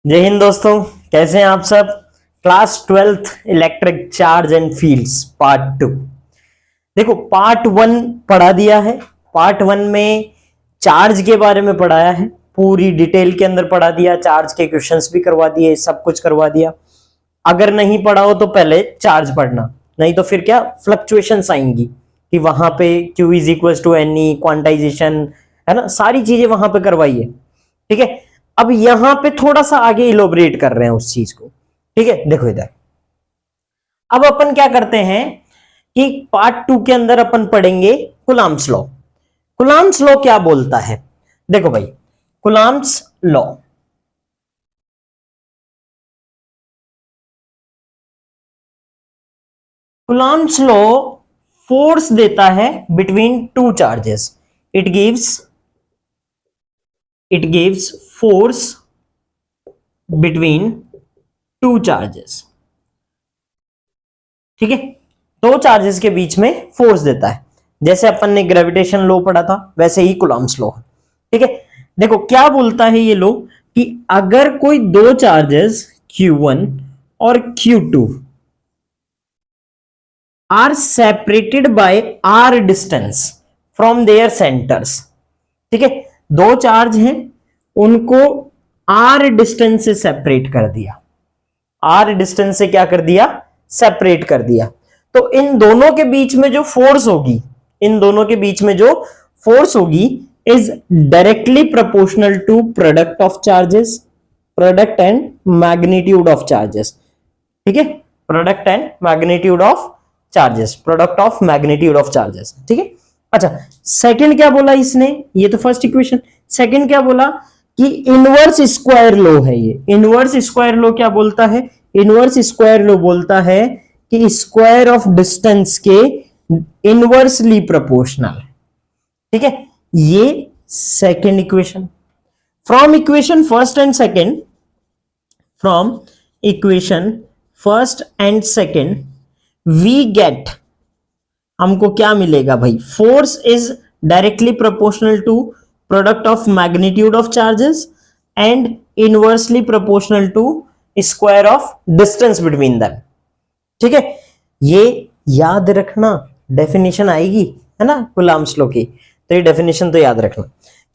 जय हिंद दोस्तों, कैसे हैं आप सब। Class 12th electric charge and fields part 2। देखो पार्ट 1 पढ़ा दिया है। पार्ट 1 में चार्ज के बारे में पढ़ाया है, पूरी डिटेल के अंदर पढ़ा दिया, चार्ज के क्वेश्चंस भी करवा दिए, सब कुछ करवा दिया। अगर नहीं पढ़ा हो तो पहले चार्ज पढ़ना, नहीं तो फिर क्या फ्लक्चुएशंस आएंगी कि वहां पे Q is equal to any quantization, है ना, सारी चीजें वहां पे करवाइए। ठीक है, अब यहां पे थोड़ा सा आगे इलोबरेट कर रहे हैं उस चीज को। ठीक है, देखो इधर अब अपन क्या करते हैं कि पार्ट 2 के अंदर अपन पढ़ेंगे कूलम्ब्स लॉ। कूलम्ब्स लॉ क्या बोलता है, देखो भाई, Coulomb's law Coulomb's law force देता है between two charges. It gives force between two charges. ठीक है, दो चार्जेस के बीच में फोर्स देता है। जैसे अपन ने ग्रेविटेशन लॉ पढ़ा था वैसे ही कूलम्ब्स लॉ। ठीक है, देखो क्या बोलता है ये लॉ कि अगर कोई दो चार्जेस Q1 और Q2 are separated by r distance from their centres. ठीक है, दो चार्ज हैं, उनको r डिस्टेंस से सेपरेट कर दिया। r डिस्टेंस से क्या कर दिया, सेपरेट कर दिया। तो इन दोनों के बीच में जो फोर्स होगी, इन दोनों के बीच में जो फोर्स होगी is directly proportional to product of charges, product and magnitude of charges. ठीक है, product and magnitude of charges, product of magnitude of charges. ठीक है, अच्छा सेकंड क्या बोला इसने, ये तो फर्स्ट इक्वेशन। सेकंड क्या बोला कि इनवर्स स्क्वायर लॉ है ये। इनवर्स स्क्वायर लॉ क्या बोलता है, इनवर्स स्क्वायर लॉ बोलता है कि स्क्वायर ऑफ डिस्टेंस के इनवर्सली प्रोपोर्शनल। ठीक है, ये second equation. From equation first and second, from equation first and second we get, हमको क्या मिलेगा भाई, force is directly proportional to product of magnitude of charges and inversely proportional to square of distance between them. ठीक है, ये याद रखना, definition आएगी है ना कूलम्ब्स लॉ की, तो ये डेफिनेशन तो याद रखना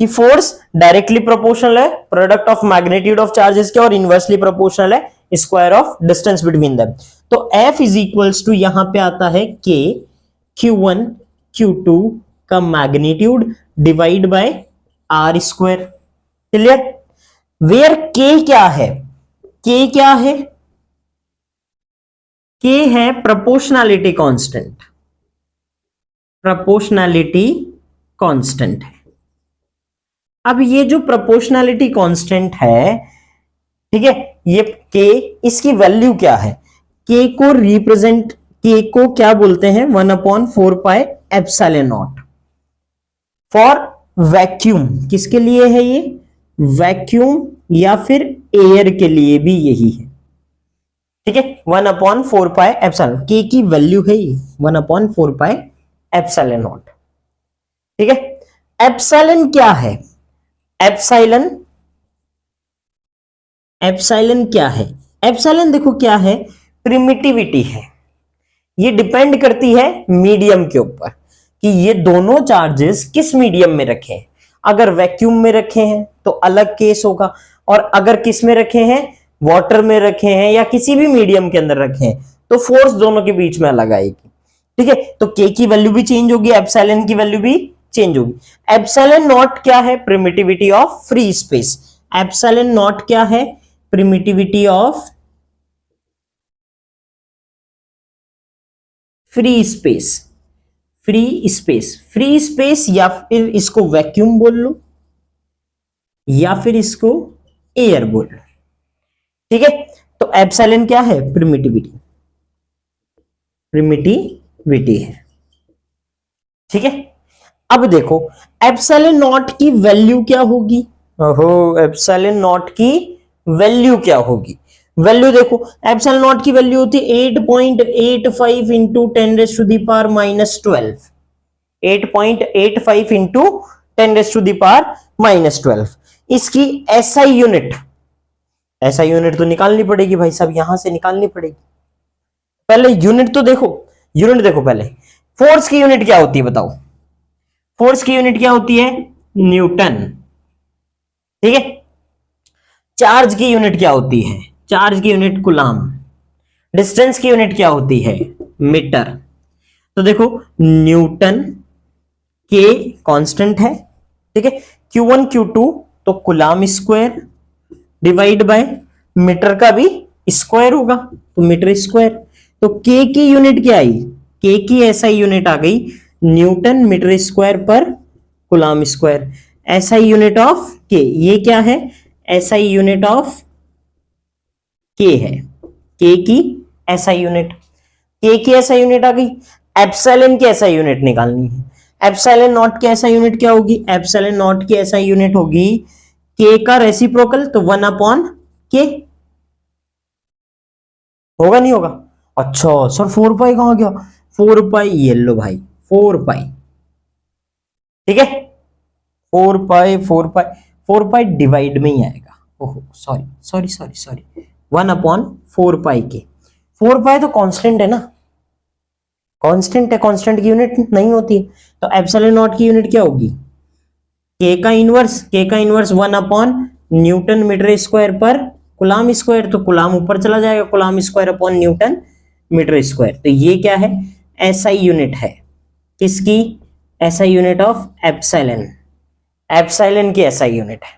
कि फोर्स डायरेक्टली प्रोपोर्शनल है product of magnitude of charges के और इनवर्सली प्रोपोर्शनल है square of distance between them. तो F इज इक्वल्स टू यहां पे आता है K, Q1 Q2 का magnitude divide by R square. Clear, where K क्या है, K क्या है, K है प्रोपोर्शनैलिटी कांस्टेंट, प्रोपोर्शनैलिटी कांस्टेंट है। अब ये जो प्रोपोर्शनैलिटी कांस्टेंट है, ठीक है, ये K, इसकी वैल्यू क्या है, K को रिप्रेजेंट, K को क्या बोलते हैं, 1/4 pi epsilon not for vacuum. किसके लिए है ये, वैक्यूम या फिर एयर के लिए भी यही है। ठीक है, 1/4 पाई एप्सिलॉन, K की वैल्यू है ये 1/4 पाई एप्सिलॉन नॉट। ठीक है, एप्सिलॉन क्या है, एप्सिलॉन, एप्सिलॉन क्या है, एप्सिलॉन देखो क्या है, प्रिमिटिविटी है। ये डिपेंड करती है मीडियम के ऊपर कि ये दोनों चार्जेस किस मीडियम में रखे हैं। अगर वैक्यूम में रखे हैं तो अलग केस होगा, और अगर किस में रखे हैं, वाटर में रखे हैं या किसी भी मीडियम के अंदर रखे हैं, तो फोर्स दोनों के बीच में अलग आएगी। ठीक है, तो K की वैल्यू भी चेंज होगी, एप्सिलॉन की वैल्यू भी चेंज होगी। एप्सिलॉन नॉट क्या है, permittivity of free space. Epsilon naught क्या है, permittivity of free space, free space, free space, या फिर इसको वैक्यूम बोल लो या फिर इसको एयर बोल लो। ठीक है, तो एप्सिलॉन क्या है, प्रिमिटिविटी, प्रिमिटिविटी है। ठीक है, अब देखो एप्सिलॉन नॉट की वैल्यू क्या होगी, ओहो एप्सिलॉन नॉट की वैल्यू क्या होगी, वैल्यू देखो, एप्सिलॉन नॉट की वैल्यू होती है 8.85 इंटू 10⁻⁻12, 8.85 इंटू 10⁻⁻12। इसकी SI यूनिट, ऐसा यूनिट तो निकालनी पड़ेगी भाई साहब, यहां से निकालनी पड़ेगी। पहले यूनिट तो देखो, यूनिट देखो पहले। फोर्स की यूनिट क्या होती है बताओ? फोर्स की यूनिट क्या होती है? न्यूटन। ठीक है। चार्ज की यूनिट क्या होती है? चार्ज की यूनिट कूलाम। डिस्टेंस की यूनिट क्या होती है? मीटर। तो देखो न्यूटन के कांस्टेंट है, ठीक है। Q1 Q2 तो coulomb square divide by metre का भी स्क्वायर होगा तो मीटर स्क्वायर। तो K की यूनिट क्या आई? K की एसआई यूनिट आ गई न्यूटन मीटर स्क्वायर पर coulomb square. SI unit of K, ये क्या है? एसआई यूनिट ऑफ K है, K की एसआई यूनिट। K की एसआई यूनिट आ गई। एप्सिलॉन की एसआई यूनिट निकालनी है। एप्सिलॉन नॉट की एसआई यूनिट क्या होगी? एप्सिलॉन नॉट की एसआई यूनिट होगी K का रेसिप्रोकल तो 1/K। होगा नहीं होगा? अच्छा सर 4 पाई कहां गया? 4 पाई ये लो भाई, 4 पाई। ठीक है, 4 पाई 4 पाई 4 पाई डिवाइड में ही आएगा। ओहो सॉरी सॉरी सॉरी सॉरी, 1/4 पाई के। 4 पाई तो कांस्टेंट है ना, कांस्टेंट है, कांस्टेंट की यूनिट नहीं होती। तो एप्सिलॉन नॉट की यूनिट क्या होगी? K का इनवर्स, K का इनवर्स 1/न्यूटन मीटर स्क्वायर पर कूलाम स्क्वायर। तो कूलाम ऊपर चला जाएगा, coulomb square upon newton metre square. तो ये क्या है? एसआई यूनिट है। किसकी? SI unit of epsilon. Epsilon की एसआई यूनिट है।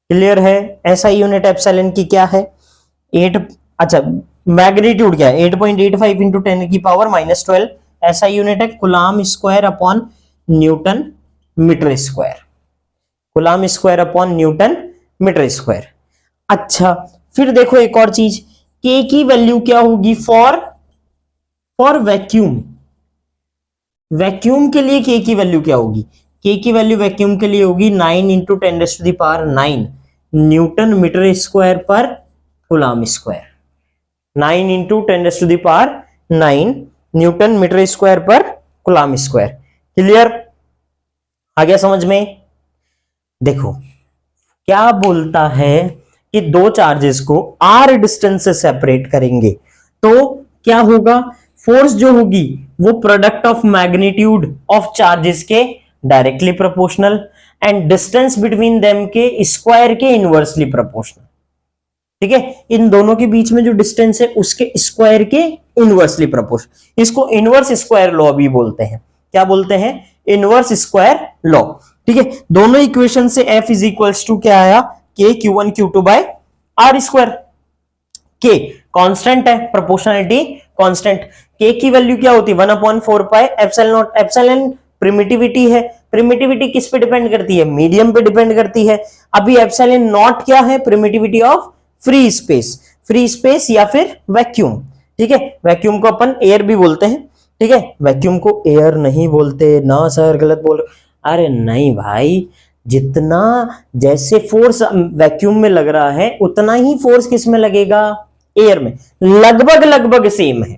क्लियर है? एसआई यूनिट एप्सिलॉन की क्या है? 8। अच्छा मैग्नीट्यूड क्या है? 8.85 इंटू 10⁻⁻12 एसआई यूनिट है। Coulomb square upon newton metre square. Coulomb square upon newton metre square. अच्छा फिर देखो एक और चीज, के की वैल्यू क्या होगी फॉर वैक्यूम? वैक्यूम के लिए के की वैल्यू क्या होगी? के की वैल्यू वैक्यूम के लिए होगी 9 इंटू 10⁹ न्यूटन मीटर स्क्वायर पर coulomb square. 9 into 10⁹ newton metre square पर कूलाम स्क्वायर। क्लियर? आ गया समझ में? देखो क्या बोलता है कि दो चार्जेस को r डिस्टेंस से सेपरेट करेंगे तो क्या होगा? फोर्स जो होगी वो product of magnitude of charges के directly proportional and distance between them के स्क्वायर के इनवर्सली प्रोपोर्शनल। ठीक है, इन दोनों के बीच में जो डिस्टेंस है उसके स्क्वायर के इनवर्सली प्रोपोर्शनल। इसको इनवर्स स्क्वायर लॉ भी बोलते हैं। क्या बोलते हैं? Inverse square law. ठीक है, दोनों इक्वेशन से F इज इक्वल्स टू क्या आया? K Q1 Q2 by R square. K constant है, प्रोपोर्शनलिटी कांस्टेंट। K की वैल्यू क्या होती है? 1/4 pi epsilon naught. Epsilon primitivity है। प्रिमिटिविटी किस पे डिपेंड करती है? मीडियम पे डिपेंड करती है। अभी एप्सिलॉन नॉट क्या है? Permittivity of free space. Free space या फिर वैक्यूम। ठीक है, वैक्यूम को अपन एयर भी बोलते हैं। ठीक है, वैक्यूम को एयर नहीं बोलते ना सर, गलत बोल। अरे नहीं भाई, जितना जैसे फोर्स वैक्यूम में लग रहा है उतना ही फोर्स किस में लगेगा? एयर में। लगभग लगभग सेम है,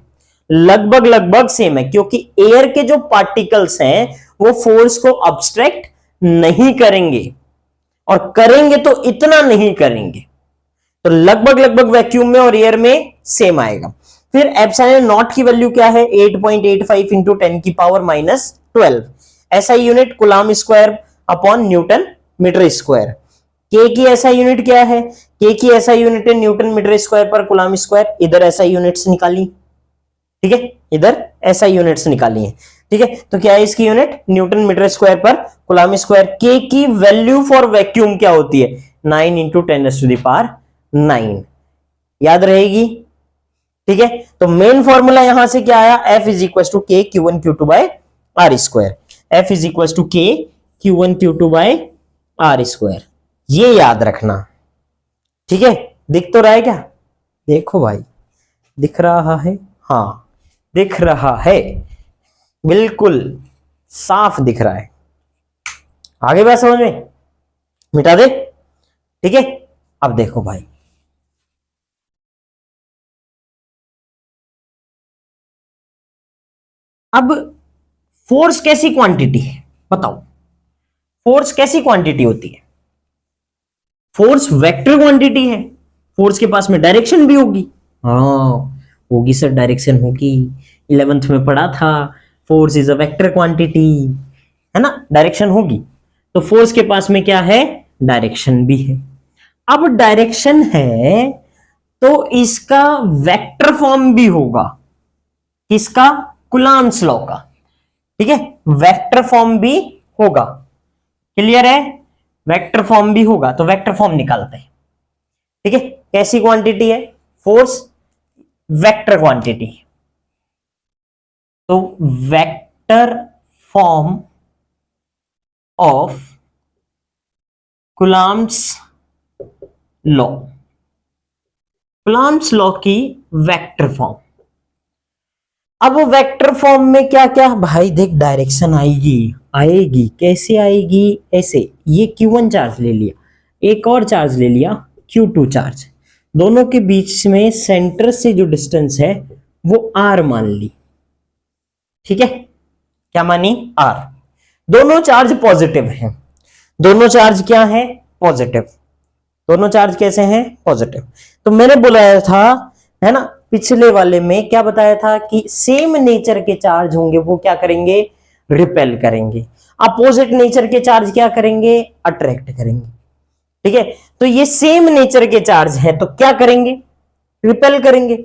लगभग लगभग सेम है, क्योंकि एयर के जो पार्टिकल्स हैं वो फोर्स को अब्स्ट्रैक्ट नहीं करेंगे, और करेंगे तो इतना नहीं करेंगे। तो लगभग लगभग वैक्यूम में और एयर में सेम आएगा। फिर एप्सिलॉन नॉट की वैल्यू क्या है? 8.85 into 10⁻⁻12 SI unit coulomb square upon newton metre square. K की एसआई यूनिट क्या है? के की एसआई यूनिट है न्यूटन मीटर स्क्वायर पर कूलाम स्क्वायर। इधर एसआई यूनिट्स निकाली, ठीक है, इधर एसआई यूनिट्स निकाली है। ठीक है, तो क्या है इसकी यूनिट? न्यूटन मीटर स्क्वायर पर कूलाम स्क्वायर। के की वैल्यू फॉर वैक्यूम क्या होती है? 9 इंटू 10⁹9। याद रहेगी? ठीक है, तो मेन फॉर्मूला यहां से क्या आया? F is equal to K Q1 Q2 by R square. F is equal to K Q1 Q2 by R square. ये याद रखना। ठीक है, दिख तो रहा है क्या? देखो भाई, दिख रहा है? हाँ दिख रहा है, बिल्कुल साफ दिख रहा है। आगे बात समझ में? मिटा दे। ठीक है, अब देखो भाई, अब फोर्स कैसी क्वांटिटी है बताओ? फोर्स कैसी क्वांटिटी होती है? फोर्स वेक्टर क्वांटिटी है। फोर्स के पास में डायरेक्शन भी होगी। हाँ होगी सर, डायरेक्शन होगी, 11th में पढ़ा था, force is a vector quantity, है ना, डायरेक्शन होगी। तो फोर्स के पास में क्या है, डायरेक्शन भी है। अब डायरेक्शन है तो इसका वेक्टर फॉर्म भी होगा, किसका, कूलम्ब्स लॉ का, ठीक है, वेक्टर फॉर्म भी होगा। क्लियर है, वेक्टर फॉर्म भी होगा, तो वेक्टर फॉर्म निकालते हैं। ठीक है, कैसी क्वांटिटी है, फोर्स वेक्टर क्वांटिटी, तो vector form of Coulomb's law, Coulomb's law की वेक्टर फॉर्म। अब वो वेक्टर फॉर्म में क्या क्या भाई देख, डायरेक्शन आएगी कैसे आएगी, ऐसे, ये Q1 चार्ज ले लिया, एक और चार्ज ले लिया Q2 चार्ज, दोनों के बीच में सेंटर से जो डिस्टेंस है वो R मान ली। ठीक है, क्या मानी, R। दोनों चार्ज पॉजिटिव हैं, दोनों चार्ज क्या है, पॉजिटिव, दोनों चार्ज कैसे हैं, पॉजिटिव। तो मैंने बुलाया था, है ना, पिछले वाले में क्या बताया था कि सेम नेचर के चार्ज होंगे वो क्या करेंगे, रिपेल करेंगे, अपोजिट नेचर के चार्ज क्या करेंगे, अट्रैक्ट करेंगे। ठीक है, तो ये सेम नेचर के चार्ज हैं तो क्या करेंगे, रिपेल करेंगे।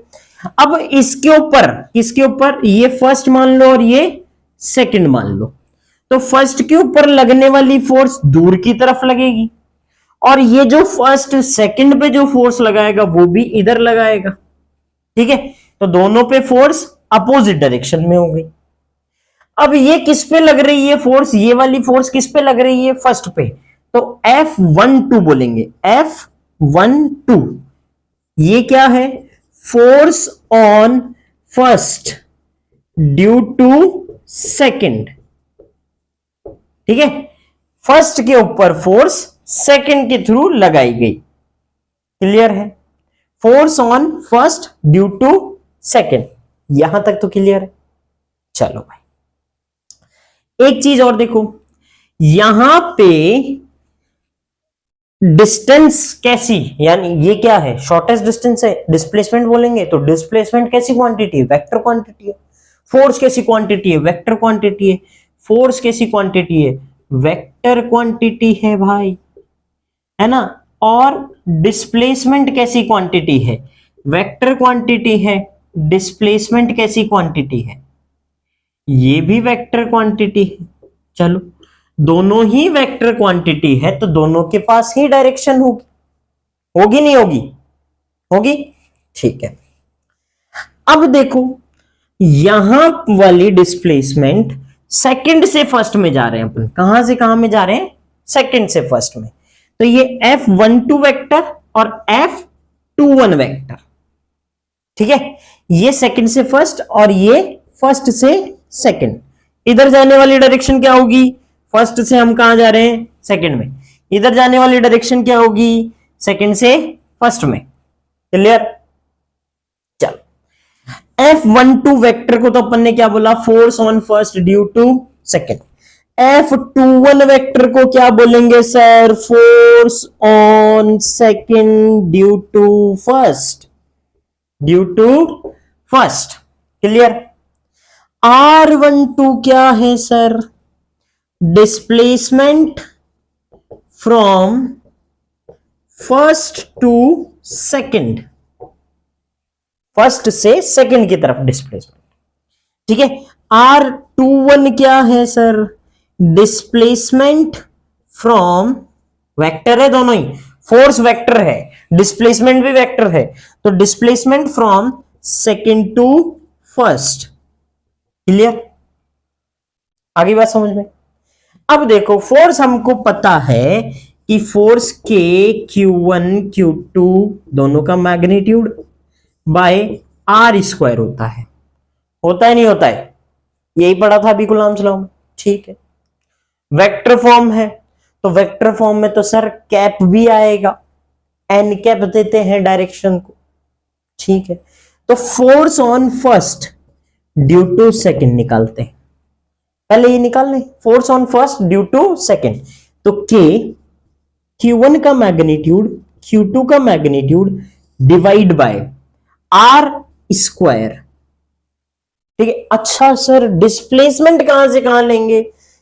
अब इसके ऊपर, किसके ऊपर, ये फर्स्ट मान लो और ये सेकंड मान लो, तो फर्स्ट के ऊपर लगने वाली फोर्स दूर की तरफ लगेगी, और ये जो फर्स्ट सेकंड पे जो फोर्स लगाएगा वो भी इधर लगाएगा। ठीक है, तो दोनों पे फोर्स अपोजिट डायरेक्शन में हो गई। अब ये किस पे लग रही है फोर्स, ये वाली फोर्स किस पे लग रही है, फर्स्ट पे, तो F12 बोलेंगे, F12 ये क्या है, force on first due to second. ठीक है, फर्स्ट के ऊपर फोर्स सेकंड के थ्रू लगाई गई। क्लियर है, force on first due to second, यहां तक तो क्लियर है। चलो भाई एक चीज और देखो, यहां पे डिस्टेंस कैसी, यानी ये क्या है, शॉर्टेस्ट डिस्टेंस है, डिस्प्लेसमेंट बोलेंगे तो डिस्प्लेसमेंट कैसी क्वांटिटी है, वेक्टर क्वांटिटी है। फोर्स कैसी क्वांटिटी है, वेक्टर क्वांटिटी है। फोर्स कैसी क्वांटिटी है, वेक्टर क्वांटिटी है भाई, है ना। और डिस्प्लेसमेंट कैसी क्वांटिटी है, वेक्टर क्वांटिटी है। डिस्प्लेसमेंट कैसी क्वांटिटी है, ये भी वेक्टर क्वांटिटी है। चलो दोनों ही वेक्टर क्वांटिटी है तो दोनों के पास ही डायरेक्शन होगी, होगी नहीं होगी, होगी। ठीक है, अब देखो यहां वाली डिस्प्लेसमेंट सेकंड से फर्स्ट में जा रहे हैं अपन, कहां से कहां में जा रहे हैं, सेकंड से फर्स्ट में, तो ये F12 वेक्टर और F21 वेक्टर। ठीक है, ये सेकंड से फर्स्ट और ये फर्स्ट से सेकंड। इधर जाने वाली डायरेक्शन क्या होगी, फर्स्ट से हम कहां जा रहे हैं, सेकंड में, इधर जाने वाली डायरेक्शन क्या होगी, सेकंड से फर्स्ट में। क्लियर, चलो F12 वेक्टर को तो अपन ने क्या बोला, force on first due to second. F21 vector को क्या बोलेंगे sir, force on second due to first, due to first. Clear, R12 क्या है sir, displacement from first to second, first से सेकंड की तरफ डिस्प्लेसमेंट। ठीक है, R21 क्या है सर, डिस्प्लेसमेंट फ्रॉम, वेक्टर है दोनों ही, फोर्स वेक्टर है, डिस्प्लेसमेंट भी वेक्टर है, तो displacement from second to first. Clear, आगे बात समझ में। अब देखो फोर्स हमको पता है कि फोर्स के Q1 Q2 दोनों का मैग्नीट्यूड बाय R स्क्वायर होता है नहीं होता है, यही पढ़ा था अभी कूलम्ब्स लॉ में। ठीक है, वेक्टर फॉर्म है तो वेक्टर फॉर्म में तो सर कैप भी आएगा, एन कैप देते हैं डायरेक्शन को। ठीक है, तो force on first due to second निकालते हैं, पहले ये निकाल लें, force on first due to second, तो के Q1 का मैग्नीट्यूड Q2 का magnitude divide by R square. ठीक है, अच्छा सर डिस्प्लेसमेंट कहां से कहां लेंगे?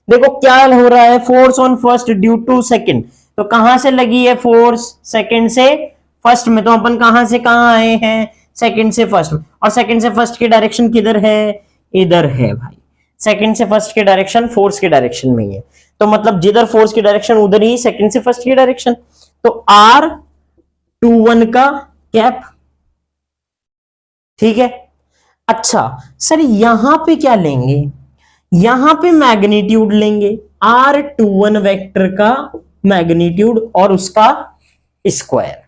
देखो क्या हो रहा है, force on first due to second, तो कहां से लगी है फोर्स? सेकंड से फर्स्ट में, तो अपन कहां से कहां आए हैं? सेकंड से फर्स्ट में, और सेकंड से फर्स्ट की डायरेक्शन किधर है? इधर है भाई। सेकंड से फर्स्ट की डायरेक्शन फोर्स की डायरेक्शन में ही है, तो मतलब जिधर फोर्स की डायरेक्शन उधर ही सेकंड से फर्स्ट की डायरेक्शन, तो R21 का कैप। ठीक है, अच्छा सर यहां पे क्या लेंगे? यहां पे मैग्नीट्यूड लेंगे, R21 वेक्टर का मैग्नीट्यूड और उसका स्क्वायर।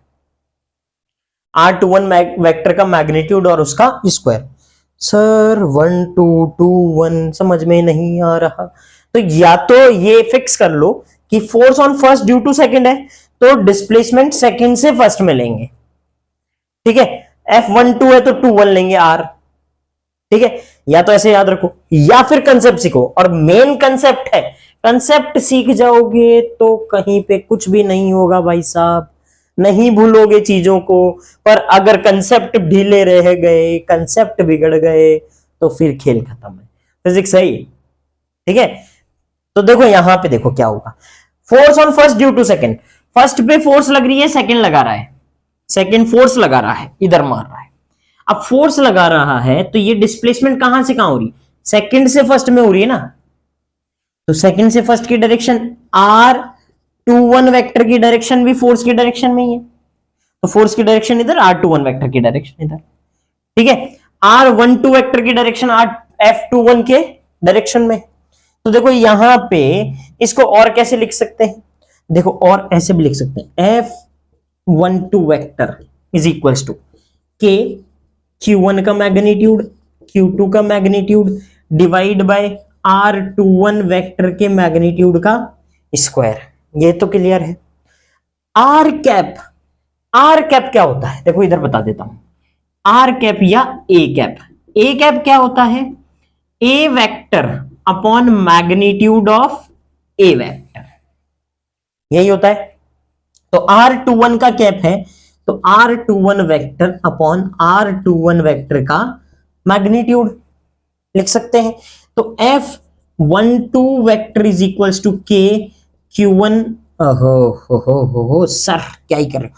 R21 वेक्टर का मैग्नीट्यूड और उसका स्क्वायर। सर 1 2 2 1 समझ में नहीं आ रहा, तो या तो ये फिक्स कर लो कि force on first due to second है, तो डिस्प्लेसमेंट सेकंड से फर्स्ट में लेंगे। ठीक है, F12 है तो 21 लेंगे R। ठीक है, या तो ऐसे याद रखो, या फिर कंसेप्ट सीखो, और मेन कंसेप्ट है, कंसेप्ट सीख जाओगे तो कहीं पे कुछ भी नहीं होगा भाई साहब, नहीं भूलोगे चीजों को। पर अगर कंसेप्ट ढीले रह गए, कंसेप्ट बिगड़ गए, तो फिर खेल खत्म है, फिजिक्स सही। ठीक है, तो देखो यहां पे देखो क्या होगा, force on first due to second, first पे फोर्स लग रही है, सेकंड लगा रहा है, सेकंड फोर्स लगा रहा है, इधर मार रहा है। अब फोर्स लगा रहा है तो ये डिस्प्लेसमेंट कहां से कहां हो रही? सेकंड से फर्स्ट में हो रही है ना, तो सेकंड से फर्स्ट की डायरेक्शन R21 वेक्टर की डायरेक्शन भी फोर्स की डायरेक्शन में ही है, तो फोर्स की डायरेक्शन इधर, R21 वेक्टर की डायरेक्शन इधर। ठीक है, R12 वेक्टर की डायरेक्शन F21 के डायरेक्शन में। तो देखो यहां पे इसको और कैसे लिख सकते हैं? देखो और ऐसे भी लिख सकते हैं, F12 vector is equals to K Q1 का मैग्नीट्यूड, Q2 का magnitude divide bye R21 vector के मैग्नीट्यूड का स्क्वायर। ये तो क्लियर है। आर कैप, आर कैप क्या होता है? देखो इधर बता देता हूं, आर कैप या ए कैप। ए कैप क्या होता है? A vector upon magnitude of A vector, यही होता है। तो R21 का कैप है, तो R21 vector upon R21 vector का मैग्नीट्यूड लिख सकते हैं। तो F12 vector is equals to K Q1, हो सर क्या ही कर रहे हो,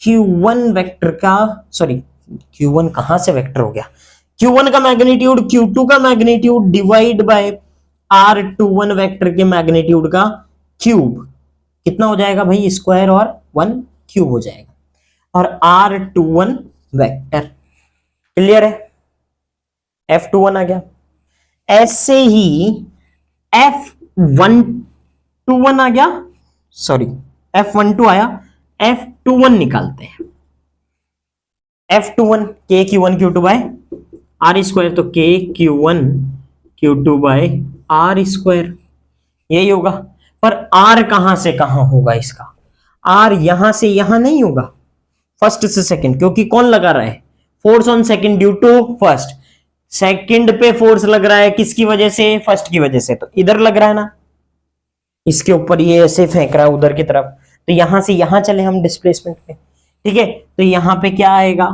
Q1 वेक्टर का, सॉरी Q1 कहां से वेक्टर हो गया, Q1 का मैग्नीट्यूड, Q2 का magnitude divide bye R21 vector के मैग्नीट्यूड का क्यूब। कितना हो जाएगा भाई? स्क्वायर और 1 क्यूब हो जाएगा, और R21 वेक्टर। क्लियर है? F21 आ गया। ऐसे ही F121 आ गया, सॉरी F12 आया, F21 निकालते हैं। F21 के Q1 Q2 by R square, तो K Q1 Q2 by R square, यही होगा। पर R कहां से कहां होगा इसका? R यहां से यहां नहीं होगा, फर्स्ट से सेकंड, क्योंकि कौन लगा रहा है? Force on second due to first. Second पे फोर्स लग रहा है किसकी वजह से? फर्स्ट की वजह से, तो इधर लग रहा है ना, इसके ऊपर ये ऐसे फेंक रहा है उधर की तरफ, तो यहां से यहां चले हम डिस्प्लेसमेंट पे। ठीक है, तो यहां पे क्या आएगा?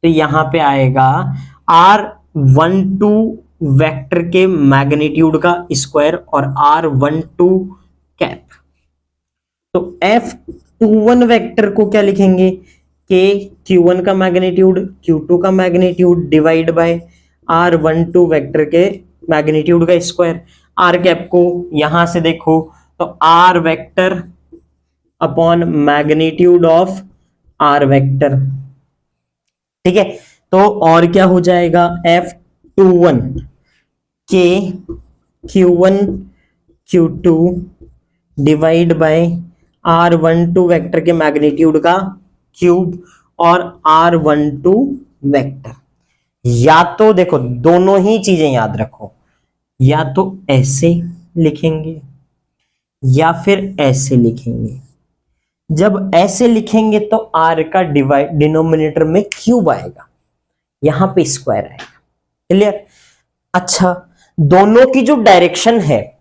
तो यहां पे आएगा R12 वेक्टर के मैग्नीट्यूड का स्क्वायर और R12 कैप। तो F21 वेक्टर को क्या लिखेंगे? के Q1 का मैग्नीट्यूड, Q2 का magnitude divide bye R12 vector के मैग्नीट्यूड का स्क्वायर। R कैप को यहां से देखो तो R vector upon magnitude of R vector. ठीक है, तो और क्या हो जाएगा? F21 के Q1 Q2 divide bye R12 vector के मैग्नीट्यूड का क्यूब और R12 वेक्टर। या तो देखो दोनों ही चीजें याद रखो, या तो ऐसे लिखेंगे या फिर ऐसे लिखेंगे। जब ऐसे लिखेंगे तो R का डिनोमिनेटर में क्यूब आएगा, यहां पे स्क्वायर आएगा। क्लियर? अच्छा, दोनों की जो डायरेक्शन है,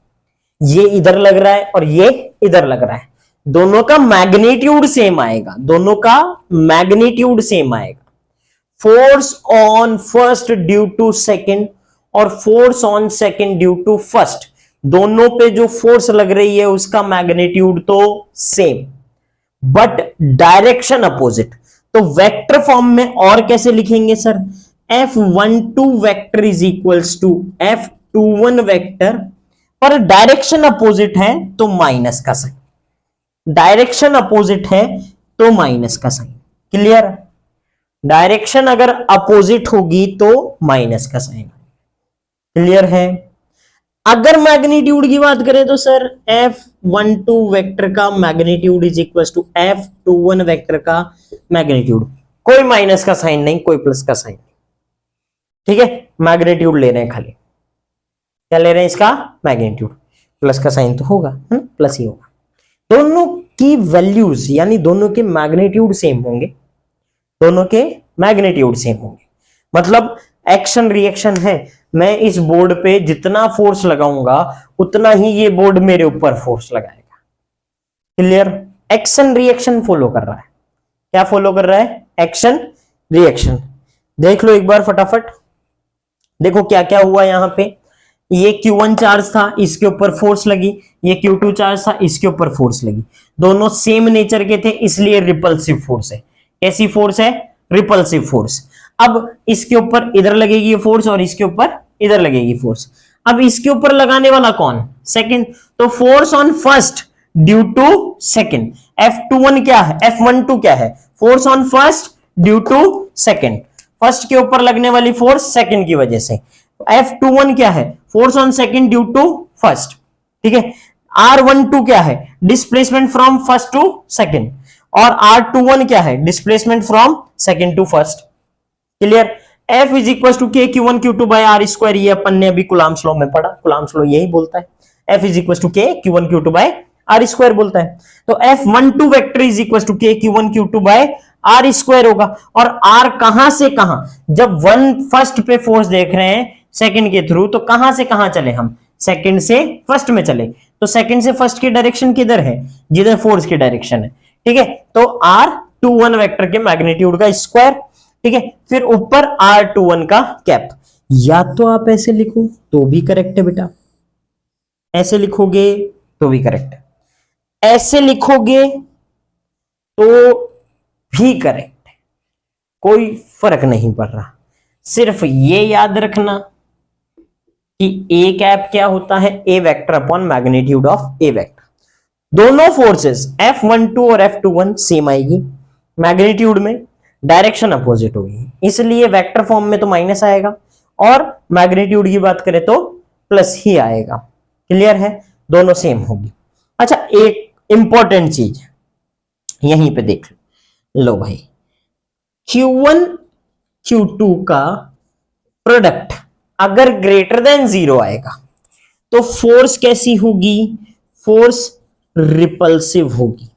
ये इधर लग रहा है और ये इधर लग रहा है, दोनों का मैग्नीट्यूड सेम आएगा, दोनों का मैग्नीट्यूड सेम आएगा। Force on first due to second और force on second due to first, दोनों पे जो फोर्स लग रही है उसका मैग्नीट्यूड तो सेम, बट डायरेक्शन अपोजिट। तो वेक्टर फॉर्म में और कैसे लिखेंगे sir? F12 vector is equals to F21 vector, पर डायरेक्शन अपोजिट है तो माइनस का साइन, डायरेक्शन अपोजिट है तो माइनस का साइन। क्लियर? डायरेक्शन अगर अपोजिट होगी तो माइनस का साइन। क्लियर है? अगर मैग्नीट्यूड की बात करें तो सर F12 वेक्टर का magnitude is equal to F21 vector का मैग्नीट्यूड, कोई माइनस का साइन नहीं, कोई प्लस का साइन। ठीक है, मैग्नीट्यूड ले रहे हैं खाली, क्या ले रहे हैं? इसका मैग्नीट्यूड, प्लस का साइन तो होगा, है ना, प्लस ही होगा। दोनों की वैल्यूज यानी दोनों के मैग्नीट्यूड सेम होंगे, दोनों के मैग्नीट्यूड सेम होंगे, मतलब एक्शन रिएक्शन है, मैं इस बोर्ड पे जितना फोर्स लगाऊंगा उतना ही ये बोर्ड मेरे ऊपर फोर्स लगाएगा। क्लियर? एक्शन रिएक्शन फॉलो कर रहा है। क्या फॉलो कर रहा है? Action reaction. देख लो एक बार फटाफट, देखो क्या क्या हुआ यहां पे। ये Q1 चार्ज था, इसके ऊपर फोर्स लगी, ये Q2 चार्ज था, इसके ऊपर फोर्स लगी, दोनों सेम नेचर के थे इसलिए रिपल्सिव फोर्स है। कैसी फोर्स है? Repulsive force. अब इसके ऊपर इधर लगेगी ये फोर्स और इसके ऊपर इधर लगेगी फोर्स। अब इसके ऊपर लगाने वाला कौन? सेकंड। तो force on first due to second, F21 क्या है? F12 क्या है? Force on first due to second, first के ऊपर लगने वाली फोर्स सेकंड की वजह से। F21 क्या है? Force on second due to first. ठीक है, R12 क्या है? Displacement from first to second, और R21 क्या है? Displacement from second to first. Clear? F is equal to K Q1 Q2 by R square, ये अपन ने अभी कूलम्ब्स लॉ में पढ़ा, कूलम्ब्स लॉ यही बोलता है, F is equal to K Q1 Q2 by R square बोलता है। तो F12 vector is equal to K Q1 Q2 by R square होगा। और R कहां से कहां? जब वन फर्स्ट पे फोर्स देख रहे हैं सेकंड के थ्रू, तो कहां से कहां चले हम? सेकंड से फर्स्ट में चले, तो सेकंड से फर्स्ट की डायरेक्शन किधर है? जिधर फोर्स की डायरेक्शन है। ठीक है, तो R21 वेक्टर के मैग्नीट्यूड का स्क्वायर। ठीक है, फिर ऊपर R21 का कैप। या तो आप ऐसे लिखो तो भी करेक्ट है बेटा, ऐसे लिखोगे तो भी करेक्ट है, ऐसे लिखोगे तो भी करेक्ट है, कोई फर्क नहीं पड़ रहा। सिर्फ ये याद रखना कि ए कैप क्या होता है? A vector upon magnitude of A vector. दोनों फोर्सेस F12 और F21 सेम आएगी, मैग्नीट्यूड में डायरेक्शन अपोजिट होगी, इसलिए वेक्टर फॉर्म में तो माइनस आएगा और मैग्नीट्यूड की बात करें तो प्लस ही आएगा। क्लियर है? दोनों सेम होगी। अच्छा, एक इंपॉर्टेंट चीज यहीं पे देख लो भाई, Q1 Q2 का प्रोडक्ट अगर ग्रेटर देन 0 आएगा तो फोर्स कैसी होगी? फोर्स रिपल्सिव होगी,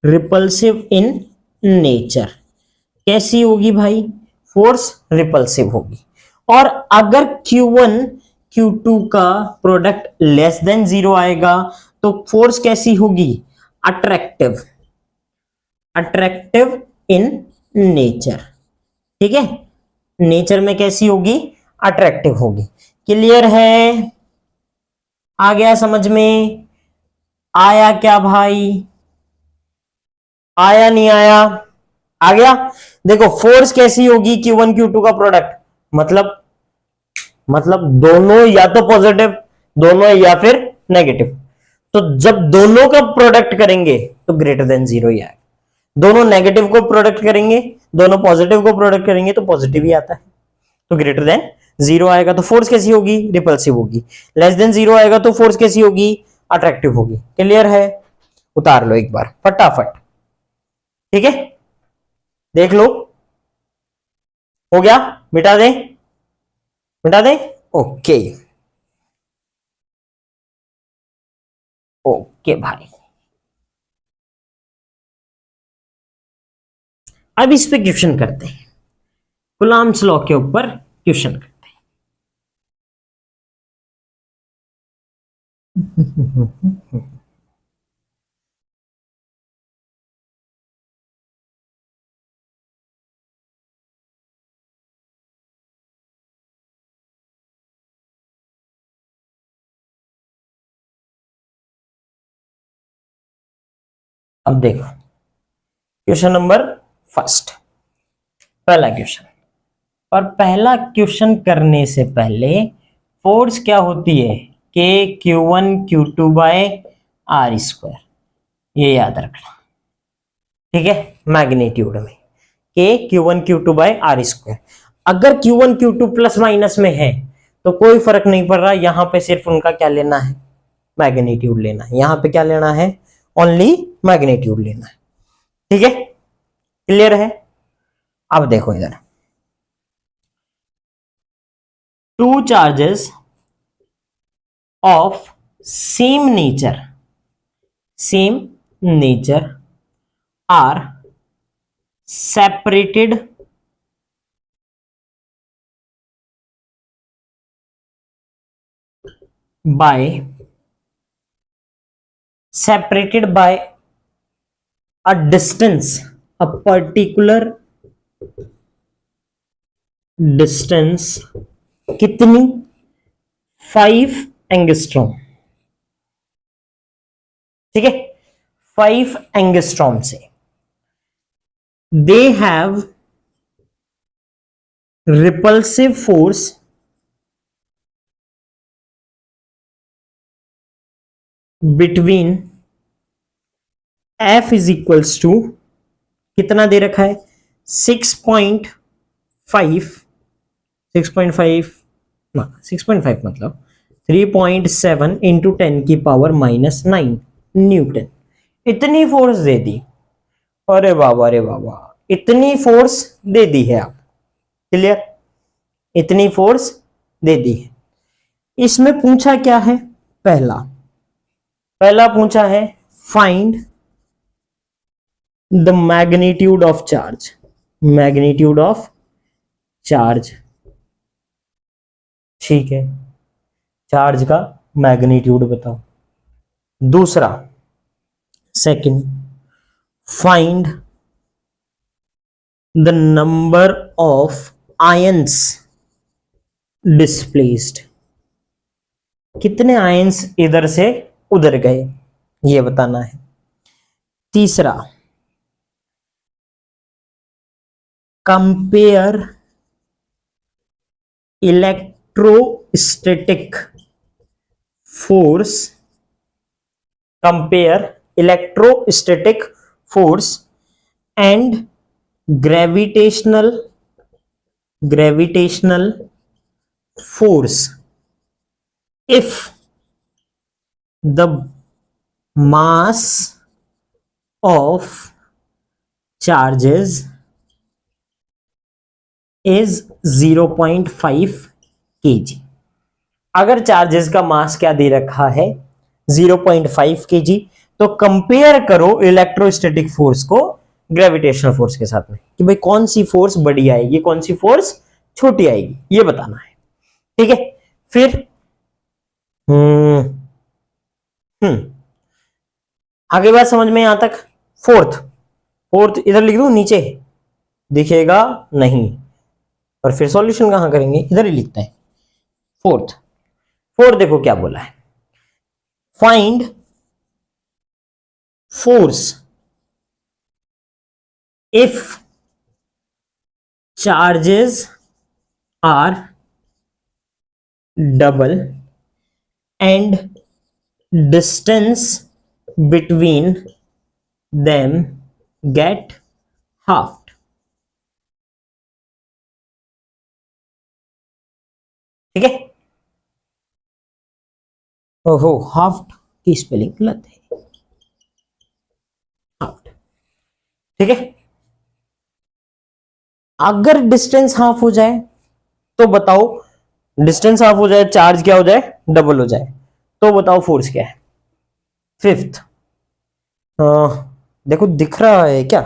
रिपल्सिव इन नेचर। कैसी होगी भाई? फोर्स रिपल्सिव होगी। और अगर Q1 Q2 का प्रोडक्ट लेस देन 0 आएगा तो फोर्स कैसी होगी? Attractive, attractive in nature. ठीक है, नेचर में कैसी होगी? अट्रैक्टिव होगी। क्लियर है? आ गया समझ में? आया क्या भाई? आया नहीं आया? आ गया। देखो फोर्स कैसी होगी Q1 Q2 का प्रोडक्ट, मतलब दोनों या तो पॉजिटिव, दोनों या फिर नेगेटिव। तो जब दोनों का प्रोडक्ट करेंगे तो ग्रेटर देन 0 ही आएगा, दोनों नेगेटिव को प्रोडक्ट करेंगे, दोनों पॉजिटिव को प्रोडक्ट करेंगे तो पॉजिटिव ही आता है, तो ग्रेटर देन 0 आएगा। तो फोर्स कैसी होगी? रिपल्सिव होगी। लेस देन 0 आएगा तो फोर्स कैसी होगी? अट्रैक्टिव होगी। क्लियर है? उतार लो एक बार फटाफट। ठीक है, देख लो, हो गया? मिटा दे, मिटा दे। ओके ओके भाई, अब इस पे क्वेश्चन करते हैं, कूलम्ब्स लॉ के ऊपर क्वेश्चन करते हैं। अब देखो क्वेश्चन नंबर फर्स्ट, पहला क्वेश्चन। और पहला क्वेश्चन करने से पहले फोर्स क्या होती है, के Q1 Q2 by R square, ये याद रखना, ठीक है। मैग्नीट्यूड में के Q1 Q2 by R square. अगर Q1 Q2 प्लस माइनस में है तो कोई फर्क नहीं पड़ रहा, यहां पे सिर्फ उनका क्या लेना है, मैग्नीट्यूड लेना है। यहां पे क्या लेना है, ओनली मैग्नीट्यूड लेना है, ठीक है, क्लियर है। अब देखो इधर, two charges of same nature are separated by a distance, a particular distance, कितनी, 5 एंगस्ट्रॉम, ठीक है, 5 एंगस्ट्रॉम से। They have repulsive force between F is equals to, कितना दे रखा है, 6.5 मतलब 3.7 इंटू 10 की पावर -9 न्यूटन, इतनी फोर्स दे दी। अरे बाबा, अरे बाबा, इतनी फोर्स दे दी है, आप क्लियर, इतनी फोर्स दे दी है। इसमें पूछा क्या है, पहला पूछा है find the magnitude of charge, ठीक है, चार्ज का मैग्नीट्यूड बताओ। दूसरा, second, find the number of ions displaced, कितने आयंस इधर से उधर गए, ये बताना है। तीसरा, compare electrostatic force and gravitational force if the mass of charges is 0.5 kg। अगर चार्जेस का मास क्या दे रखा है, 0.5 kg, तो कंपेयर करो इलेक्ट्रोस्टैटिक फोर्स को ग्रेविटेशनल फोर्स के साथ में, कि भाई कौन सी फोर्स बड़ी आएगी, कौन सी फोर्स छोटी आएगी, ये बताना है, ठीक है। फिर आगे बात समझ में यहां तक। फोर्थ इधर लिख दूं, नीचे दिखेगा नहीं, और फिर सॉल्यूशन कहां करेंगे, इधर ही लिखते हैं। फोर्थ देखो क्या बोला है, find force if charges are double and distance between them get halved, ठीक है। ओहो, हाफ्ड की स्पेलिंग गलत है, हाफ्ड, ठीक है। अगर डिस्टेंस हाफ हो जाए तो बताओ, डिस्टेंस हाफ हो जाए, चार्ज क्या हो जाए, डबल हो जाए, तो बताओ फोर्स क्या है। फिफ्थ, देखो दिख रहा है क्या,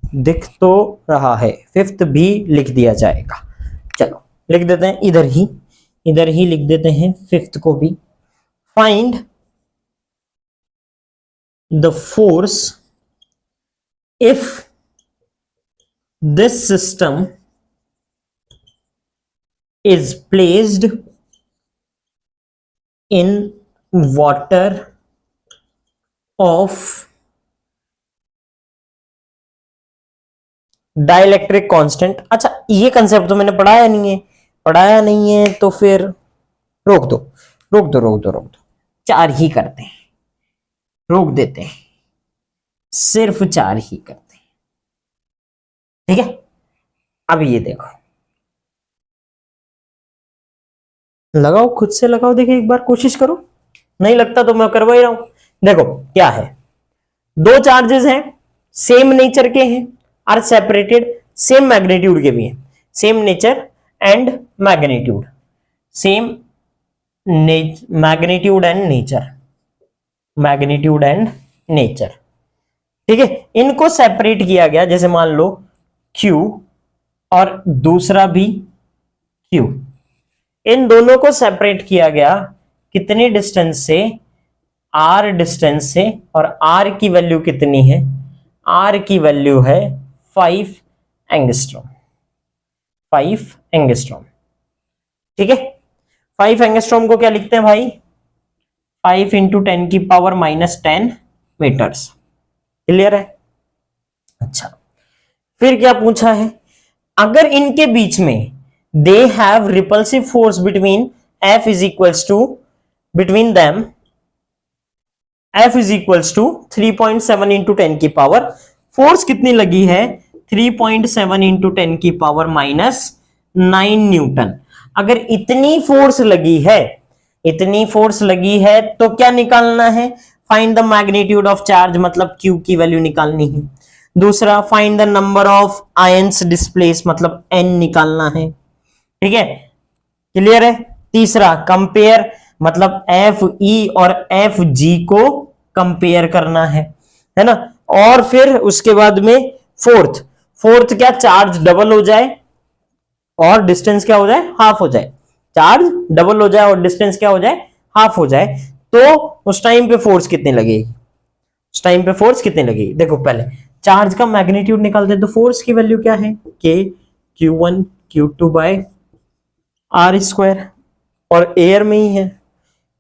दिख तो रहा है, फिफ्थ भी लिख दिया जाएगा। चलो लिख देते हैं, इधर ही लिख देते हैं फिफ्थ को भी। Find the force if this system is placed in water of dielectric constant. अच्छा ये कंसेप्ट तो मैंने पढ़ाया नहीं है तो फिर रोक दो, 4 ही करते हैं, रोक देते हैं, सिर्फ 4 ही करते हैं, ठीक है। अब ये देखो, लगाओ, खुद से लगाओ, देखिए एक बार कोशिश करो, नहीं लगता तो मैं करवा ही रहा हूं। देखो क्या है, दो चार्जेस हैं, सेम नेचर के हैं, आर सेपरेटेड, सेम मैग्नीट्यूड के भी हैं, same nature and magnitude, same magnitude and nature, ठीक है। इनको सेपरेट किया गया, जैसे मान लो Q और दूसरा भी Q, इन दोनों को सेपरेट किया गया कितनी डिस्टेंस से, R डिस्टेंस से, और R की वैल्यू कितनी है, R की वैल्यू है 5 एंगस्ट्रॉम, 5 एंगस्ट्रॉम, ठीक है। 5 एंगस्ट्रॉम को क्या लिखते हैं भाई, 5 इंटू 10 की पावर -10 मीटर्स, क्लियर है। अच्छा फिर क्या पूछा है, अगर इनके बीच में they have repulsive force between F is equals to, between them F is equals to 3.7 into 10 की पावर, फोर्स कितनी लगी है, 3.7 इंटू 10 की पावर -9 न्यूटन। अगर इतनी फोर्स लगी है तो क्या निकालना है, find the magnitude of charge, मतलब Q की वैल्यू निकालनी है। दूसरा find the number of ions displace, मतलब N निकालना है, ठीक है, क्लियर है। तीसरा कंपेयर, मतलब FE और FG को कंपेयर करना है ना। और फिर उसके बाद में फोर्थ क्या, चार्ज डबल हो जाए और डिस्टेंस क्या हो जाए, हाफ हो जाए, चार्ज डबल हो जाए और डिस्टेंस क्या हो जाए, हाफ हो जाए, तो उस टाइम पे फोर्स कितनी लगेगी, देखो पहले चार्ज का मैग्नीट्यूड निकालते हैं, तो फोर्स की वैल्यू क्या है, K Q1 Q2 by R square, और एयर में ही है,